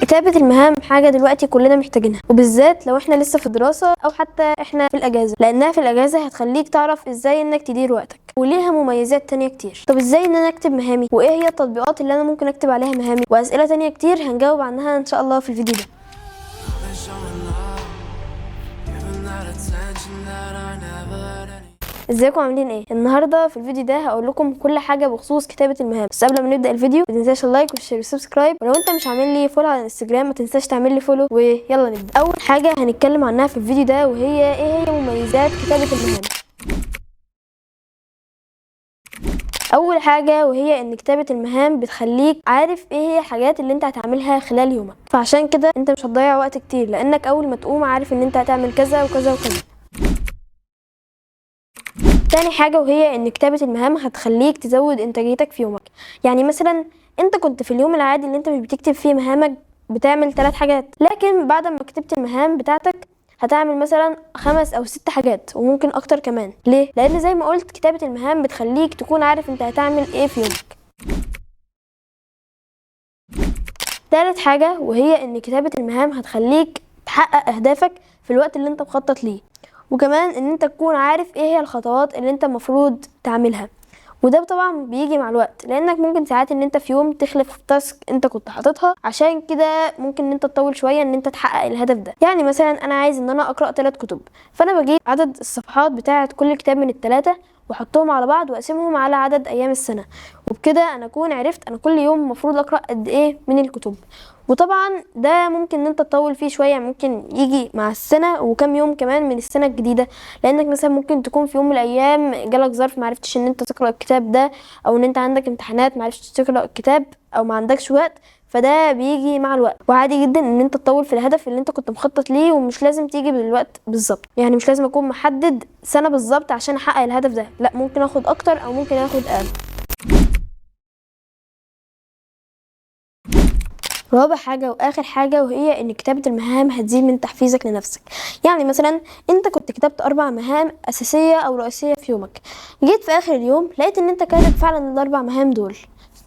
كتابة المهام حاجة دلوقتي كلنا محتاجينها، وبالذات لو احنا لسه في دراسة او حتى احنا في الاجازة، لانها في الاجازة هتخليك تعرف ازاي انك تدير وقتك، وليها مميزات تانية كتير. طب ازاي ان انا اكتب مهامي، وايه هي التطبيقات اللي انا ممكن اكتب عليها مهامي، واسئلة تانية كتير هنجاوب عنها ان شاء الله في الفيديو ده. ازيكم عاملين ايه؟ النهارده في الفيديو ده هقول لكم كل حاجه بخصوص كتابه المهام. بس قبل ما نبدا الفيديو ما تنساش اللايك والشير والسبسكرايب، ولو انت مش عامل لي فولو على الانستجرام ما تنساش تعمل لي فولو. ويلا نبدا. اول حاجه هنتكلم عنها في الفيديو ده وهي ايه هي مميزات كتابه المهام. اول حاجه وهي ان كتابه المهام بتخليك عارف ايه هي الحاجات اللي انت هتعملها خلال يومك، فعشان كده انت مش هتضيع وقت كتير لانك اول ما تقوم عارف ان انت هتعمل كذا وكذا وكذا. تاني حاجة وهي ان كتابة المهام هتخليك تزود انتاجيتك في يومك. يعني مثلا انت كنت في اليوم العادي اللي انت مش بتكتب فيه مهامك بتعمل 3 حاجات، لكن بعد ما كتبت المهام بتاعتك هتعمل مثلا 5 أو 6 حاجات وممكن اكتر كمان. ليه؟ لان زي ما قلت كتابة المهام بتخليك تكون عارف انت هتعمل ايه في يومك. تالت حاجة وهي ان كتابة المهام هتخليك تحقق اهدافك في الوقت اللي انت مخطط ليه، وكمان ان انت تكون عارف ايه هي الخطوات اللي انت المفروض تعملها. وده طبعا بيجي مع الوقت، لانك ممكن ساعات ان انت في يوم تخلف تاسك انت كنت حاططها، عشان كده ممكن ان انت تطول شويه ان انت تحقق الهدف ده. يعني مثلا انا عايز ان انا اقرا 3 كتب، فانا بجيب عدد الصفحات بتاعه كل كتاب من ال3 واحطهم على بعض واقسمهم على عدد ايام السنه، وبكده انا اكون عرفت انا كل يوم المفروض اقرا قد ايه من الكتب. وطبعا ده ممكن ان انت تطول فيه شويه، ممكن يجي مع السنه وكم يوم كمان من السنه الجديده، لانك مثلا ممكن تكون في يوم من الايام جالك ظرف معرفتش ان انت تقرا الكتاب ده، او ان انت عندك امتحانات معرفتش تقرا الكتاب، او ما عندكش وقت، فده بيجي مع الوقت. وعادي جدا ان انت تطول في الهدف اللي انت كنت مخطط ليه، ومش لازم تيجي بالوقت بالظبط. يعني مش لازم اكون محدد سنه بالظبط عشان احقق الهدف ده، لا، ممكن اخد اكتر او ممكن اخد اقل. رابع حاجة واخر حاجة وهي ان كتابة المهام هتزيد من تحفيزك لنفسك. يعني مثلا انت كنت كتبت 4 مهام اساسية او رئيسية في يومك، جيت في اخر اليوم لقيت ان انت كاتب فعلا ال4 مهام دول،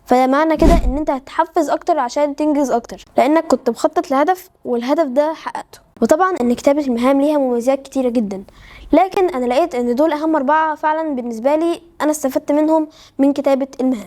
فمعنى كده ان انت هتحفز اكتر عشان تنجز اكتر، لانك كنت مخطط لهدف والهدف ده حققته. وطبعا ان كتابة المهام ليها مميزات كتيرة جدا، لكن انا لقيت ان دول اهم 4 فعلا بالنسبة لي انا استفدت منهم من كتابة المهام.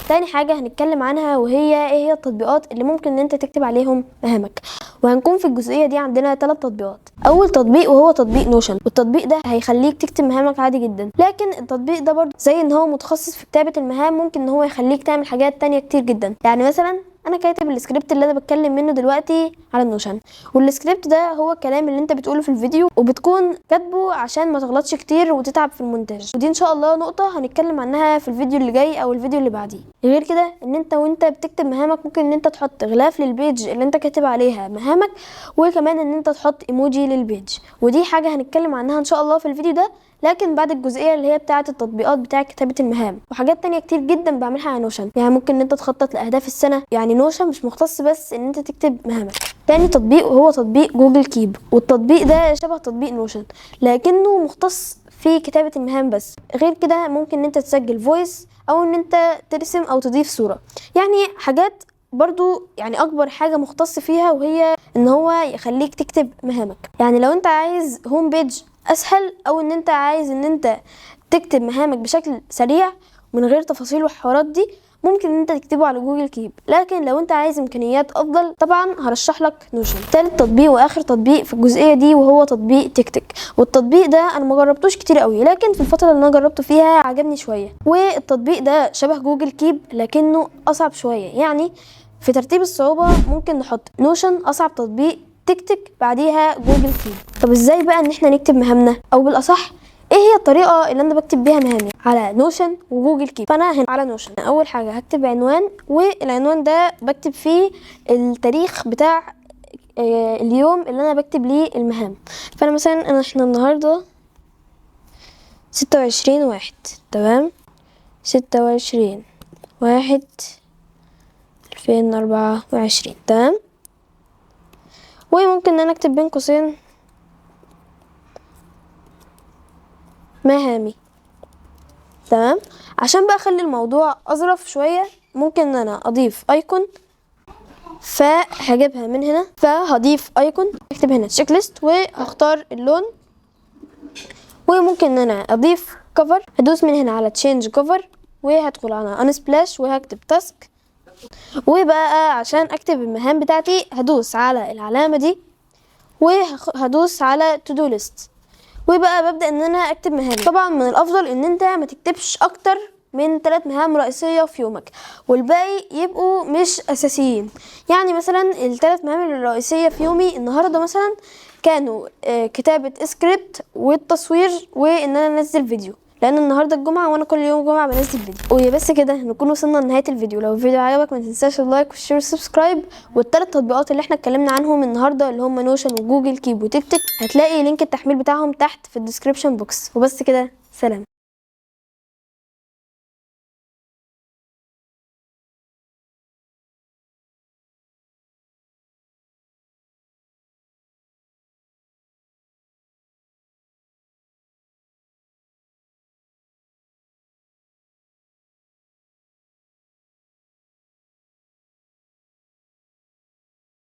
تاني حاجة هنتكلم عنها وهي ايه هي التطبيقات اللي ممكن ان انت تكتب عليهم مهامك، وهنكون في الجزئية دي عندنا 3 تطبيقات. اول تطبيق وهو تطبيق نوشن، والتطبيق ده هيخليك تكتب مهامك عادي جدا، لكن التطبيق ده برضه زي ان هو متخصص في كتابة المهام ممكن ان هو يخليك تعمل حاجات تانية كتير جدا. يعني مثلا انا كاتب السكريبت اللي انا بتكلم منه دلوقتي على النوشن، والسكريبت ده هو الكلام اللي انت بتقوله في الفيديو وبتكون كاتبه عشان ما تغلطش كتير وتتعب في المونتاج، ودي ان شاء الله نقطة هنتكلم عنها في الفيديو اللي جاي او الفيديو اللي بعديه. غير كده ان انت وانت بتكتب مهامك ممكن ان انت تحط غلاف للبيج اللي انت كاتب عليها مهامك، وكمان ان انت تحط ايموجي للبيج، ودي حاجة هنتكلم عنها ان شاء الله في الفيديو ده، لكن بعد الجزئيه اللي هي بتاعه التطبيقات بتاعه كتابه المهام. وحاجات تانية كتير جدا بعملها على نوشن، يعني ممكن ان انت تخطط لاهداف السنه. يعني نوشن مش مختص بس ان انت تكتب مهامك. تاني تطبيق وهو تطبيق جوجل كيب، والتطبيق ده شبه تطبيق نوشن لكنه مختص في كتابه المهام بس. غير كده ممكن ان انت تسجل فويس، او ان انت ترسم او تضيف صوره، يعني حاجات برضو. يعني اكبر حاجه مختص فيها وهي ان هو يخليك تكتب مهامك. يعني لو انت عايز هوم بيج اسهل، او ان انت عايز ان انت تكتب مهامك بشكل سريع من غير تفاصيل والحوارات دي، ممكن ان انت تكتبه على جوجل كيب. لكن لو انت عايز امكانيات افضل طبعا هرشح لك نوشن. تالت تطبيق واخر تطبيق في الجزئيه دي وهو تطبيق تيك تك، والتطبيق ده انا ما جربتوش كتير قوي، لكن في الفتره اللي انا جربته فيها عجبني شويه. والتطبيق ده شبه جوجل كيب لكنه اصعب شويه، يعني في ترتيب الصعوبه ممكن نحط نوشن اصعب تطبيق، تيك تك بعديها جوجل كيب. طب ازاي بقى ان احنا نكتب مهامنا، او بالاصح ايه هي الطريقه اللي انا بكتب بيها مهامي على نوشن وجوجل كيب؟ فانا هنا على نوشن اول حاجه هكتب عنوان، والعنوان ده بكتب فيه التاريخ بتاع اليوم اللي انا بكتب ليه المهام. فانا مثلا احنا النهارده 26/1، تمام، 26/1/2024، تمام. وممكن ان انا اكتب بين قوسين مهامي، تمام. عشان بقى اخلي الموضوع اظرف شويه ممكن ان انا اضيف ايكون، فهجيبها من هنا، فهضيف ايكون، اكتب هنا تشيك ليست وهختار اللون، وممكن ان انا اضيف كفر، هدوس من هنا على تشينج كفر وهدخل على ان سبلاش وهكتب تاسك. وبقى عشان اكتب المهام بتاعتي هدوس على العلامه دي وهدوس على تو دو ليست، وبقى ببدأ ان انا اكتب مهام. طبعا من الافضل ان انت ما تكتبش اكتر من 3 مهام رئيسية في يومك، والباقي يبقوا مش اساسيين. يعني مثلا ال3 مهام الرئيسية في يومي النهاردة مثلا كانوا كتابة سكريبت والتصوير وان انا انزل فيديو، لان النهارده الجمعه وانا كل يوم جمعه بنزل فيديو. وبس كده نكون وصلنا لنهايه الفيديو. لو الفيديو عجبك ما تنساش اللايك والشير والسبسكرايب، والثلاث تطبيقات اللي احنا اتكلمنا عنهم النهارده اللي هم نوشن وجوجل كيب وتيك تك هتلاقي لينك التحميل بتاعهم تحت في الديسكريبشن بوكس. وبس كده، سلام.